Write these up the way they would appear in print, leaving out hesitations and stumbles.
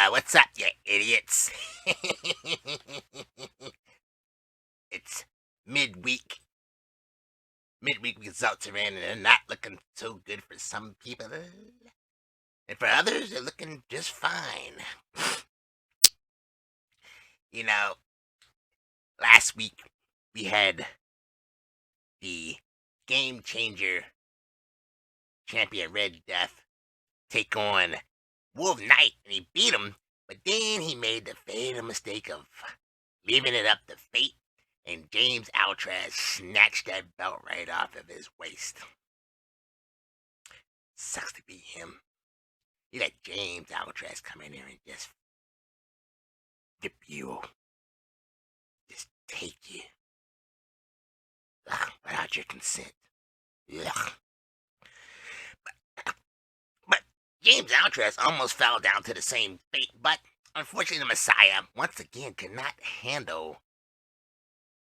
What's up, you idiots? It's midweek. Midweek results are in, and they're not looking so good for some people. And for others, they're looking just fine. You know, last week we had the game changer champion Red Death take on Wolf Knight, and he beat him, but then he made the fatal mistake of leaving it up to fate, and James Altraz snatched that belt right off of his waist. Sucks to be him. You let James Altraz come in there and just dip you, just take you, without your consent. But James Altraz almost fell down to the same fate, but unfortunately the Messiah once again could not handle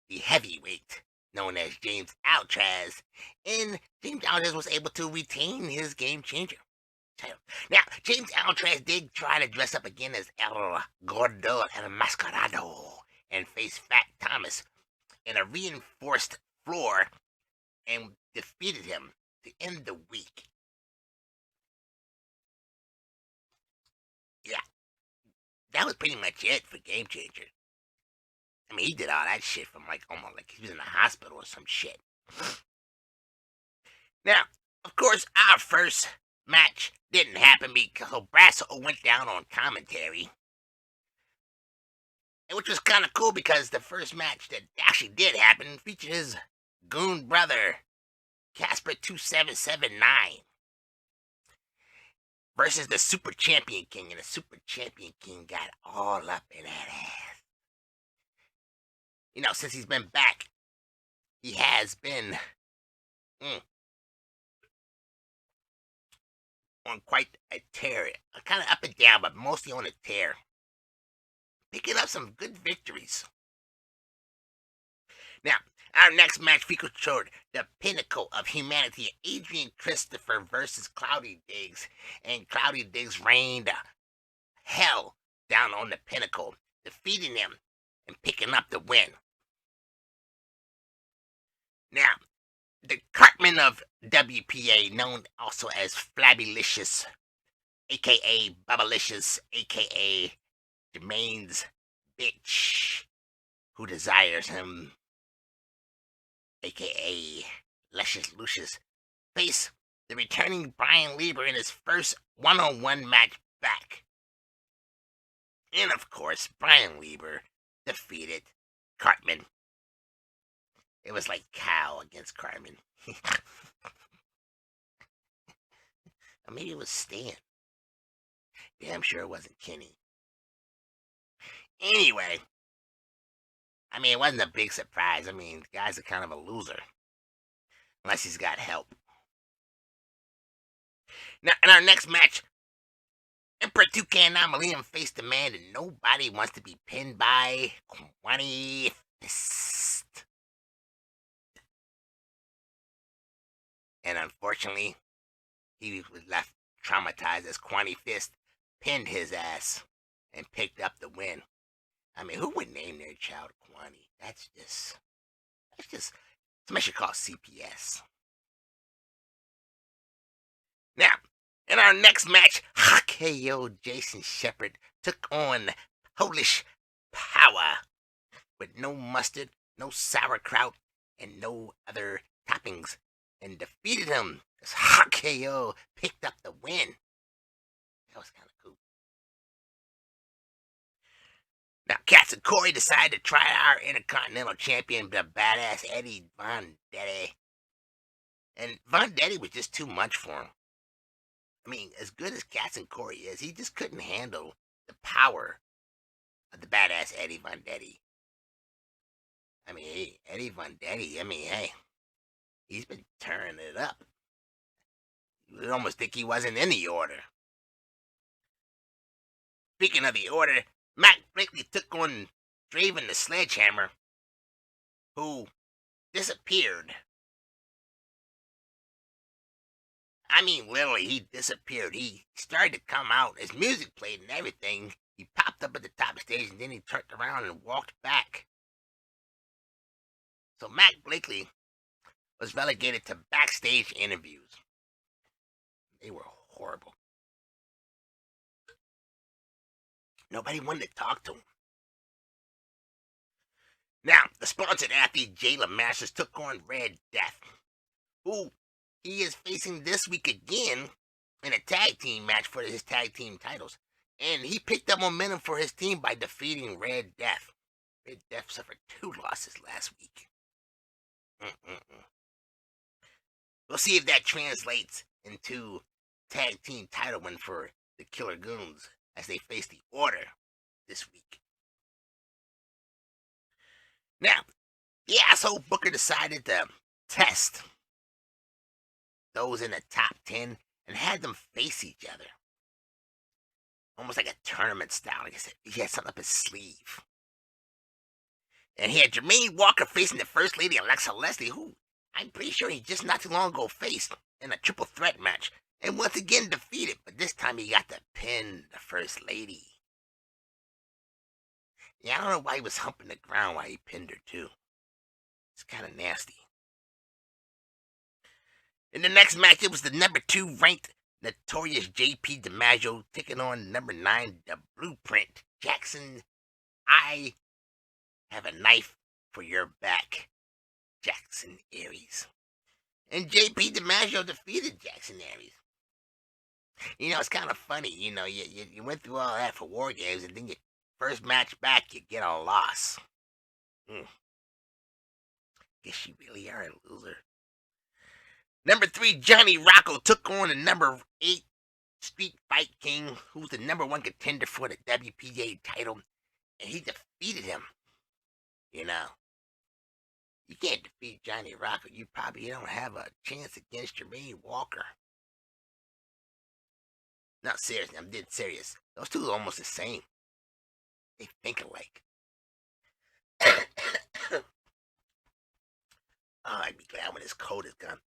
the heavyweight known as James Altraz, and James Altraz was able to retain his game changer title. Now, James Altraz did try to dress up again as El Gordo El Mascarado and face Fat Thomas in a reinforced floor and defeated him to end the week. Yeah, that was pretty much it for Game Changer. I mean, he did all that shit from almost like he was in the hospital or some shit. Now, of course, our first match didn't happen because Brasso went down on commentary. Which was kind of cool because the first match that actually did happen featured his goon brother, Casper 2779, versus the Super Champion King, and the Super Champion King got all up in that ass. You know, since he's been back, he has been on quite a tear. Kind of up and down, but mostly on a tear. Picking up some good victories. Now, our next match featured the pinnacle of humanity, Adrian Christopher versus Cloudy Diggs. And Cloudy Diggs rained hell down on the pinnacle, defeating him and picking up the win. Now, the Cartman of WPA, known also as Flabbylicious, aka Bubblicious, aka Jermaine's bitch, who desires him, aka Luscious Lucius, face the returning Brian Lieber in his first one-on-one match back. And of course, Brian Lieber defeated Cartman. It was like Cow against Cartman. Or maybe it was Stan. Damn sure it wasn't Kenny. Anyway, I mean, it wasn't a big surprise. I mean, the guy's a kind of a loser. Unless he's got help. Now, in our next match, Emperor Toucan Liam faced the man that nobody wants to be pinned by, Kwani Fist. And unfortunately, he was left traumatized as Kwani Fist pinned his ass and picked up the win. I mean, who would name their child Kwani? That's just, somebody should call CPS. Now, in our next match, KO Jason Shepard took on Polish Power with no mustard, no sauerkraut, and no other toppings, and defeated him as KO picked up the win. That was kind of cool. Now, Cats and Corey decided to try our Intercontinental Champion, the badass Eddie Von Dede. And Vendetti was just too much for him. I mean, as good as Cats and Corey is, he just couldn't handle the power of the badass Eddie Vendetti. I mean, hey, Eddie Vendetti, I mean, hey, he's been turning it up. You would almost think he wasn't in the order. Speaking of the order, Matt Blakely took on Draven the Sledgehammer, who disappeared. I mean, literally, he disappeared. He started to come out. His music played and everything. He popped up at the top of the stage, and then he turned around and walked back. So Matt Blakely was relegated to backstage interviews. They were horrible. Nobody wanted to talk to him. Now, the sponsored athlete Jayla Masters took on Red Death, who he is facing this week again in a tag team match for his tag team titles. And he picked up momentum for his team by defeating Red Death. Red Death suffered 2 losses last week. We'll see if that translates into tag team title win for the Killer Goons as they face the Order this week. Now, the asshole Booker decided to test those in the top 10 and had them face each other. Almost like a tournament style. Like I said, he had something up his sleeve. And he had Jermaine Walker facing the First Lady Alexa Leslie, who I'm pretty sure he just not too long ago faced in a triple threat match. And once again defeated, but this time he got to pin the First Lady. Yeah, I don't know why he was humping the ground while he pinned her too. It's kind of nasty. In the next match, it was the number 2 ranked Notorious JP DiMaggio taking on number 9, the Blueprint Jackson. I have a knife for your back, Jackson Aries. And JP DiMaggio defeated Jackson Aries. You know, it's kind of funny. You know, you went through all that for War Games, and then your first match back, you get a loss. Guess you really are a loser. Number 3, Johnny Rocco took on the number 8 Street Fight King, who's the number 1 contender for the WPA title, and he defeated him. You know, you can't defeat Johnny Rocco. You probably don't have a chance against Jermaine Walker. No, seriously, I'm dead serious. Those two are almost the same. They think alike. Oh, I'd be glad when his coat is gone.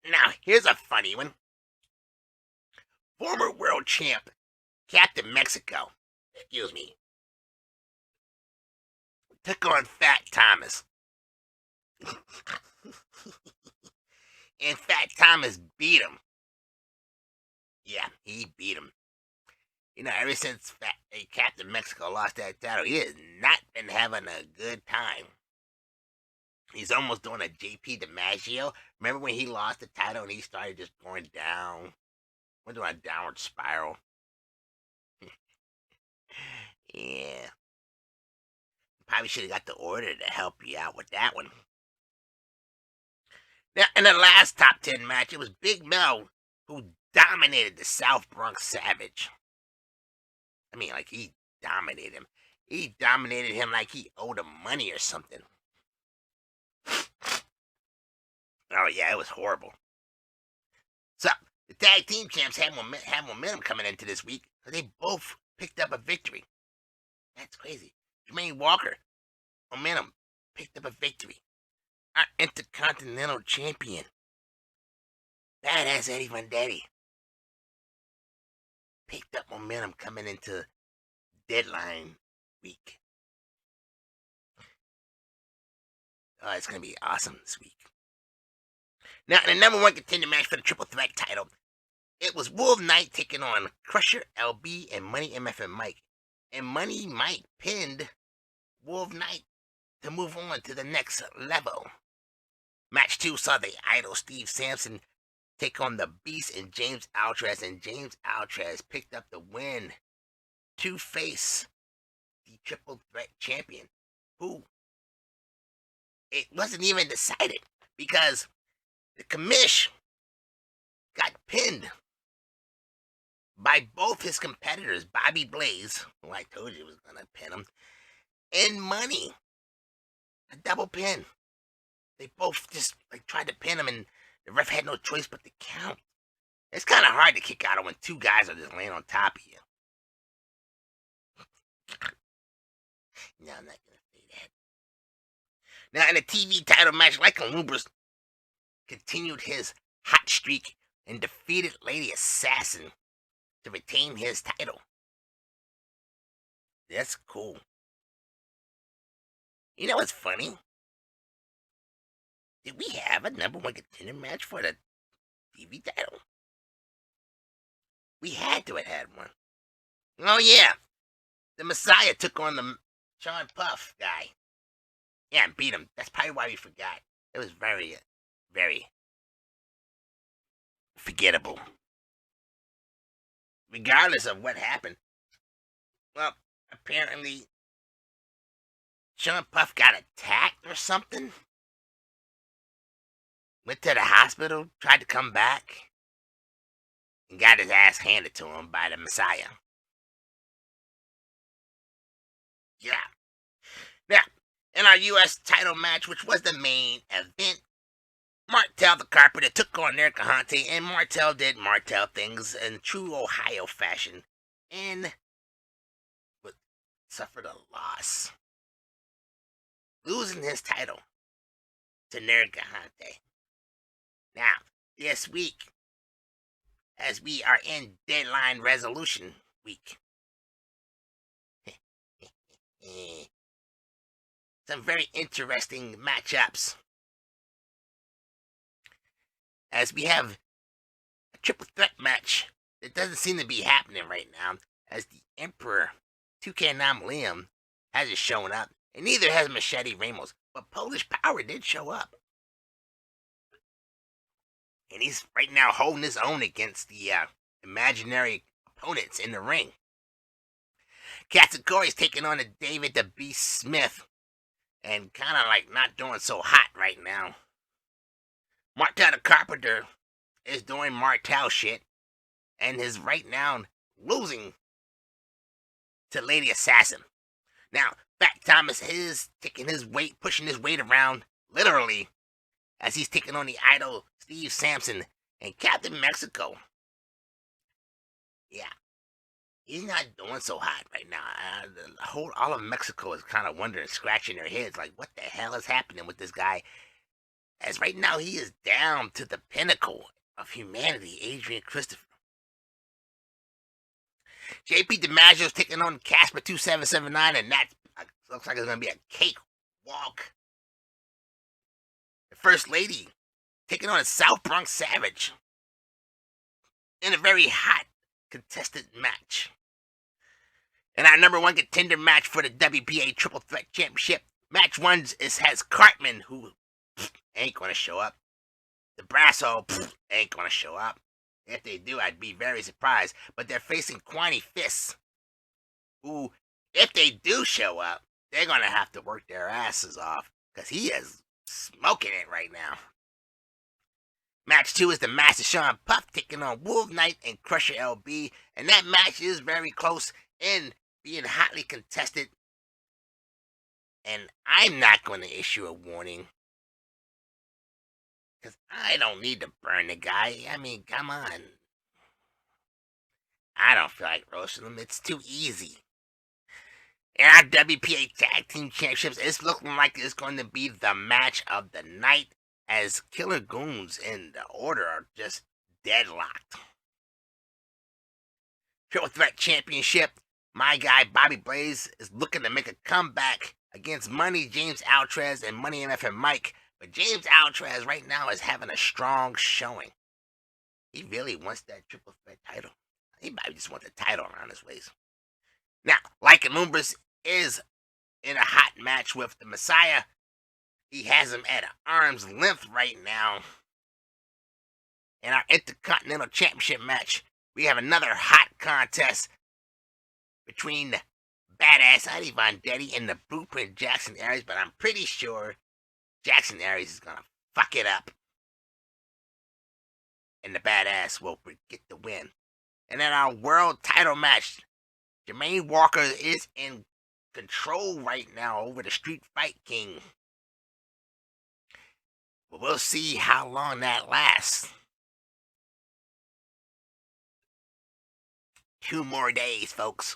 Now, here's a funny one. Former world champ, Captain Mexico, took on Fat Thomas. And Fat Thomas beat him. Yeah, he beat him. You know, ever since Captain Mexico lost that title, he has not been having a good time. He's almost doing a JP DiMaggio. Remember when he lost the title and he started just going down? Went through a downward spiral. Yeah. Probably should have got the Order to help you out with that one. Now, in the last top 10 match, it was Big Mel who dominated the South Bronx Savage. I mean, like, he dominated him. He dominated him like he owed him money or something. Oh, yeah, it was horrible. So, the tag team champs had momentum coming into this week because they both picked up a victory. That's crazy. Jermaine Walker, momentum, picked up a victory. Our Intercontinental Champion, badass Eddie Vendetti, picked up momentum coming into deadline week. Oh, it's going to be awesome this week. Now, in the number 1 contender match for the triple threat title, it was Wolf Knight taking on Crusher, LB, and Money MF and Mike. And Money Mike pinned Wolf Knight to move on to the next level. Match 2 saw the Idol Steve Sampson take on the Beast and James Altrez, and James Altrez picked up the win to face the triple threat champion, who it wasn't even decided because The commish got pinned by both his competitors, Bobby Blaze, who I told you was going to pin him, and Money. A double pin. They both just tried to pin him, and the ref had no choice but to count. It's kind of hard to kick out when two guys are just laying on top of you. No, I'm not going to say that. Now, in a TV title match, Lycan Lumbers continued his hot streak and defeated Lady Assassin to retain his title. That's cool. You know what's funny? Did we have a number one contender match for the TV title? We had to have had one. Oh, yeah. The Messiah took on the Sean Puff guy. Yeah, and beat him. That's probably why we forgot. It was very, very forgettable. Regardless of what happened. Well, apparently Sean Puff got attacked or something. Went to the hospital, tried to come back, and got his ass handed to him by the Messiah. Yeah. Now, in our U.S. title match, which was the main event, Martel the Carpenter took on Eric Ahante, and Martel did Martel things in true Ohio fashion, and suffered a loss, losing his title to Eric Ahante. Now, this week, as we are in deadline resolution week, some very interesting matchups. As we have a triple threat match that doesn't seem to be happening right now, as the Emperor 2K Liam hasn't shown up, and neither has Machete Ramos, but Polish Power did show up. And he's right now holding his own against the imaginary opponents in the ring. Katsukori's taking on a David the Beast Smith, and kind of not doing so hot right now. Martel the Carpenter is doing Martel shit, and is right now losing to Lady Assassin. Now, Fat Thomas is taking his weight, pushing his weight around, literally, as he's taking on the Idol Steve Sampson and Captain Mexico. Yeah, he's not doing so hot right now. All of Mexico is kind of wondering, scratching their heads, what the hell is happening with this guy? As right now, he is down to the pinnacle of humanity, Adrian Christopher. JP DiMaggio's taking on Casper 2779, and that looks like it's going to be a cakewalk. The First Lady taking on a South Bronx Savage in a very hot contested match. And our number one contender match for the WPA Triple Threat Championship, match one has Cartman, who ain't going to show up. The Brasso ain't going to show up. If they do, I'd be very surprised. But they're facing Quani Fists, who, if they do show up, they're going to have to work their asses off, because he is smoking it right now. Match 2 is the Master Sean Puff taking on Wolf Knight and Crusher LB, and that match is very close and being hotly contested. And I'm not going to issue a warning, because I don't need to burn the guy. I mean, come on. I don't feel like roasting him. It's too easy. And our WPA Tag Team Championships is looking like it's going to be the match of the night, as Killer Goons and the Order are just deadlocked. Triple Threat Championship, my guy Bobby Blaze is looking to make a comeback against Money James Altrez and Money MF and Mike. But James Altrez right now is having a strong showing. He really wants that Triple Threat title. He might just want the title around his waist. Now, Lycan Lumbers is in a hot match with the Messiah. He has him at arm's length right now. In our Intercontinental Championship match, we have another hot contest between Badass Eddie Vendetti and the Blueprint Jackson Aries, but I'm pretty sure Jackson Aries is going to fuck it up. and the badass will get the win. And in our world title match, Jermaine Walker is in control right now over the Street Fight King. But we'll see how long that lasts. 2 more days, folks.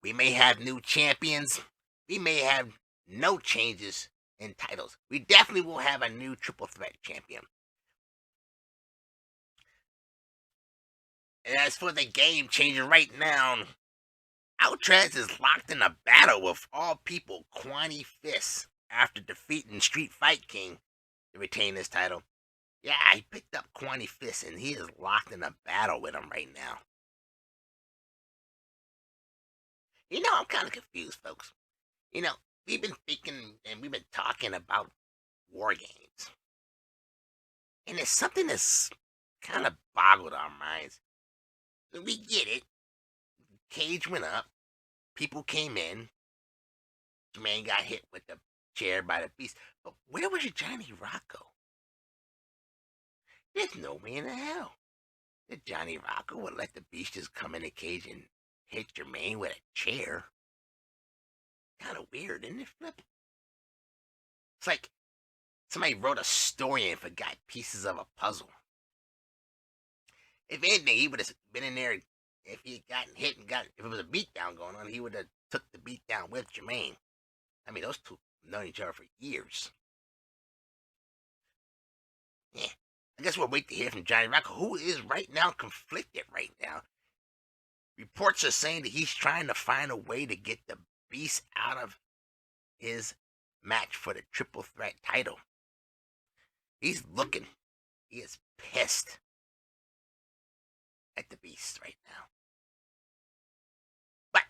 We may have new champions. We may have no changes in titles. We definitely will have a new triple threat champion. And as for the game changer right now, Outrez is locked in a battle with all people Kwani Fist after defeating Street Fight King to retain his title. Yeah, he picked up Kwani Fist and he is locked in a battle with him right now. You know, I'm kind of confused, folks. You know, we've been thinking and we've been talking about war games. And it's something that's kind of boggled our minds. We get it. Cage went up. People came in. Jermaine got hit with the chair by the beast. But where was your Johnny Rocco? There's no way in the hell that Johnny Rocco would let the beast just come in the cage and hit Jermaine with a chair. Kind of weird, isn't it, Flip? It's like somebody wrote a story and forgot pieces of a puzzle. If anything, he would have been in there. If he had gotten hit and if it was a beatdown going on, he would have took the beatdown with Jermaine. I mean, those two have known each other for years. Yeah, I guess we'll wait to hear from Johnny Rocco, who is right now conflicted right now. Reports are saying that he's trying to find a way to get the beast out of his match for the triple threat title. He's looking. He is pissed at the beast right now. But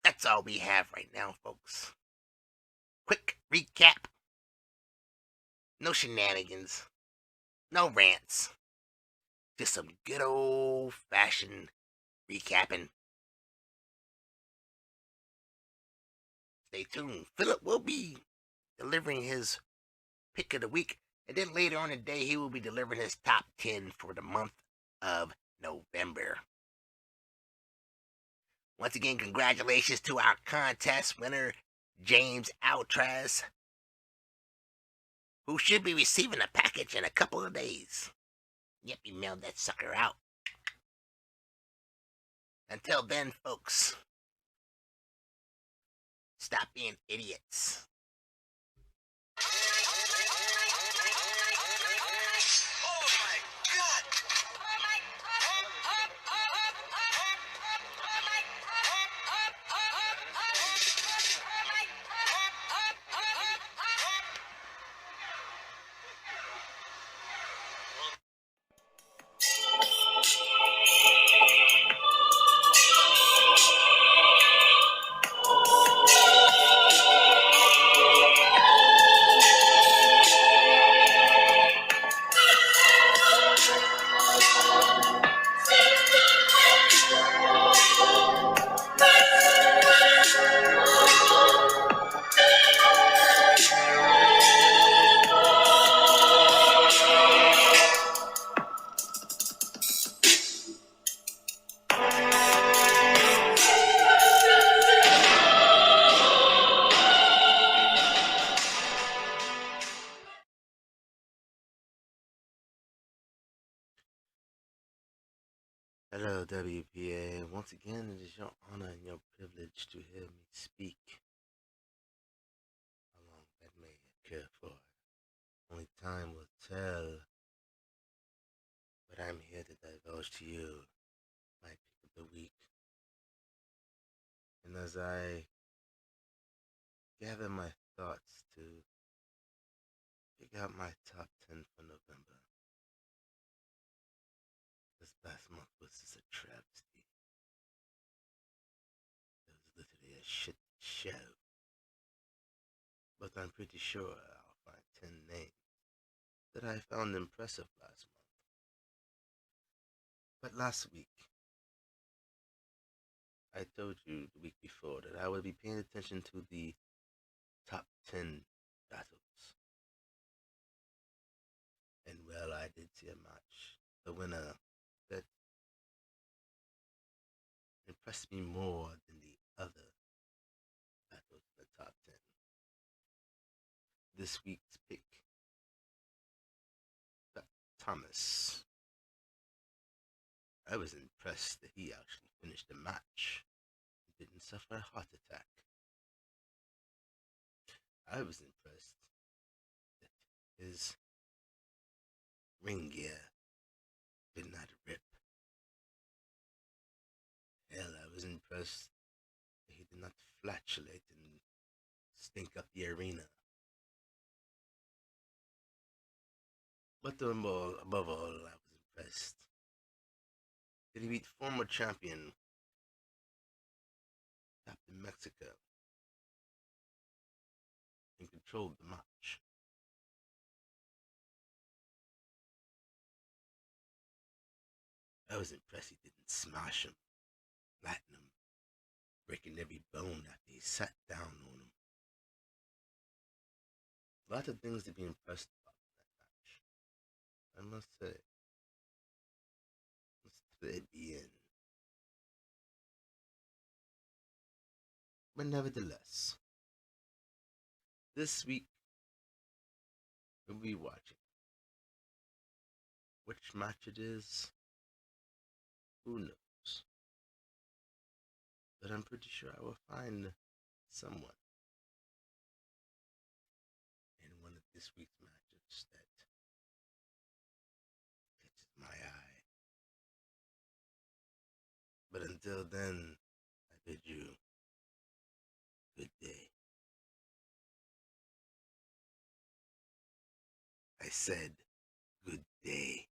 that's all we have right now, folks. Quick recap. No shenanigans. No rants. Just some good old fashioned recapping. Stay tuned. Philip will be delivering his pick of the week. And then later on in the day, he will be delivering his top 10 for the month of November. Once again, congratulations to our contest winner, James Outrez, who should be receiving a package in a couple of days. Yep, he mailed that sucker out. Until then, folks, stop being idiots. Hello, WPA. Once again, it is your honor and your privilege to hear me speak. How long that may occur for, only time will tell. But I'm here to divulge to you my pick of the week. And as I gather my thoughts to pick out my top 10 for November, this last month was just a travesty. It was literally a shit show. But I'm pretty sure I'll find 10 names that I found impressive last month. But last week, I told you the week before that I would be paying attention to the top 10 battles. And well, I did see a match the winner that impressed me more than the other battles in the top 10. This week's pick, Thomas. I was impressed that he actually finished the match and didn't suffer a heart attack. I was impressed that his ring gear did not rip. Hell, I was impressed that he did not flatulate and stink up the arena. But above all, I was impressed that he beat former champion Captain Mexico and controlled the match. I was impressed he didn't smash him, flatten him, breaking every bone after he sat down on him. A lot of things to be impressed about in that match, I must say. Must it be in. But nevertheless, this week we'll be watching. Which match it is, who knows? But I'm pretty sure I will find someone in one of this week's matches that catches my eye. But until then, I bid you good day. I said good day.